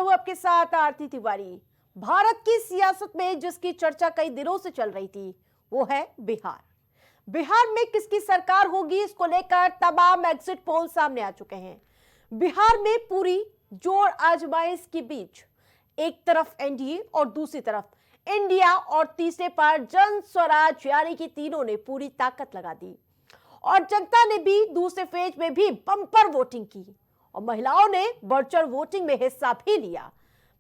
हूं आपके साथ आरती तिवारी। भारत की सियासत में जिसकी चर्चा कई दिनों से चल रही थी वो है बिहार। बिहार में किसकी सरकार होगी, इसको लेकर तमाम एग्जिट पोल सामने आ चुके हैं। बिहार में पूरी जोर आजमाइश के बीच एक तरफ एनडीए और दूसरी तरफ इंडिया और तीसरे पर जन स्वराज यानी कि तीनों ने पूरी ताकत लगा दी और जनता ने भी दूसरे फेज में भी बम्पर वोटिंग की और महिलाओं ने बढ़-चढ़ वोटिंग में हिस्सा भी लिया।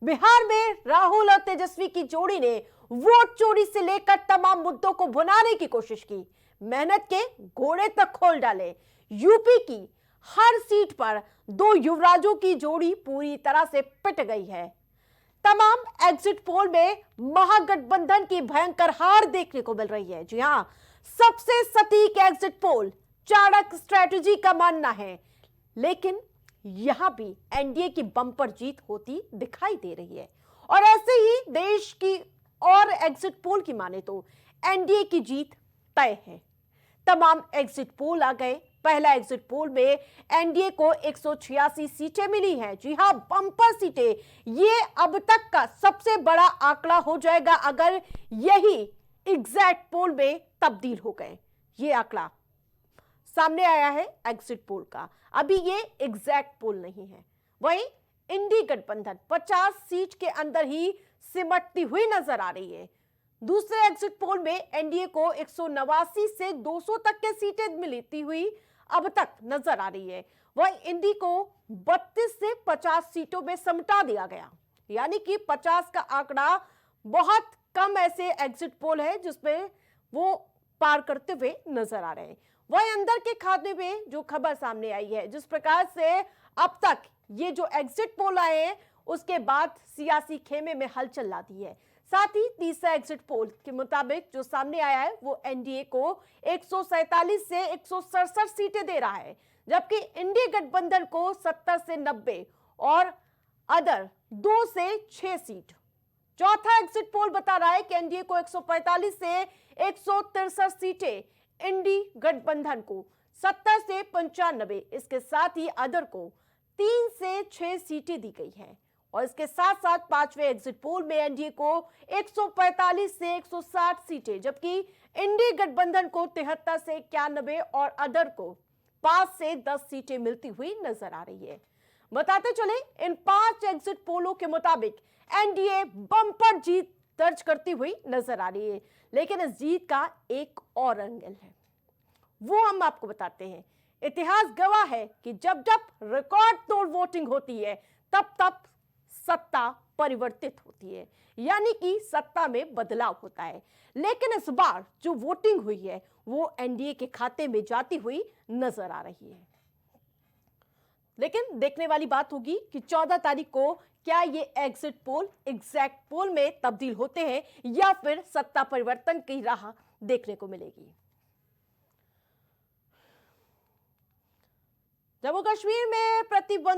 बिहार में राहुल और तेजस्वी की जोड़ी ने वोट चोरी से लेकर तमाम मुद्दों को भुनाने की कोशिश की, मेहनत के घोड़े तक खोल डाले। यूपी की हर सीट पर दो युवराजों की जोड़ी पूरी तरह से पिट गई है। तमाम एग्जिट पोल में महागठबंधन की भयंकर हार देखने को मिल रही है। जी हां, सबसे सटीक एग्जिट पोल चाणक्य स्ट्रेटजी का मानना है, लेकिन यहां भी एनडीए की बम्पर जीत होती दिखाई दे रही है। और ऐसे ही देश की और एग्जिट पोल की माने तो एनडीए की जीत तय है। तमाम एग्जिट पोल आ गए। पहला एग्जिट पोल में एनडीए को 186 सीटें मिली हैं। जी हां, बम्पर सीटें। ये अब तक का सबसे बड़ा आंकड़ा हो जाएगा अगर यही एग्जैक्ट पोल में तब्दील हो गए। ये आंकड़ा सामने आया है एग्जिट पोल का, अभी ये एग्जैक्ट पोल नहीं है। वहीं इंडी गठबंधन 50 सीट के अंदर ही सिमटती हुई नजर आ रही है। दूसरे एग्जिट पोल में एनडीए को 189 से 200 तक के सीटें मिलती हुई अब तक नजर आ रही है। वहीं इंडी को 32 से 50 सीटों में समटा दिया गया, यानी कि 50 का आंकड़ा बहुत कम ऐसे एग्जिट पोल है जिसमें वो पार करते हुए नजर आ रहे हैं। वहीं अंदर के खाते में जो खबर सामने आई है, जिस प्रकार से अब तक ये जो एग्जिट पोल आए हैं उसके बाद सियासी खेमे में हलचल ला दी है। साथ ही तीसरा एग्जिट पोल के मुताबिक जो सामने आया है वो एनडीए को 147 से 167 सीटें दे रहा है, जबकि इंडी गठबंधन को 70 से 90 और अदर 2 से 6 सीट। चौथा एग्जिट पोल बता रहा है कि एनडीए को 145 से 163 सीटें, इंडी गठबंधन को 70 से 95, इसके साथ ही अदर को 3 से 6 सीटें दी गई हैं। और इसके साथ साथ पांचवें एग्जिट पोल में एनडीए को 145 से 160 सीटें, जबकि इंडी गठबंधन को 73 से 91 और अदर को 5 से 10 सीटें मिलती हुई नजर आ रही है। बताते चले, इन 5 एग्जिट पोलों के मुताबिक एनडीए बम्पर जीत दर्ज करती हुई नजर आ रही है, लेकिन इस जीत का एक और एंगल है, वो हम आपको बताते हैं। इतिहास गवाह है कि जब जब रिकॉर्ड तोड़ वोटिंग होती है तब तब सत्ता परिवर्तित होती है, यानी कि सत्ता में बदलाव होता है। लेकिन इस बार जो वोटिंग हुई है वो एनडीए के खाते में जाती हुई नजर आ रही है। लेकिन देखने वाली बात होगी कि 14 तारीख को क्या ये एग्जिट पोल एग्जैक्ट पोल में तब्दील होते हैं या फिर सत्ता परिवर्तन की राह देखने को मिलेगी। जम्मू कश्मीर में प्रतिबंध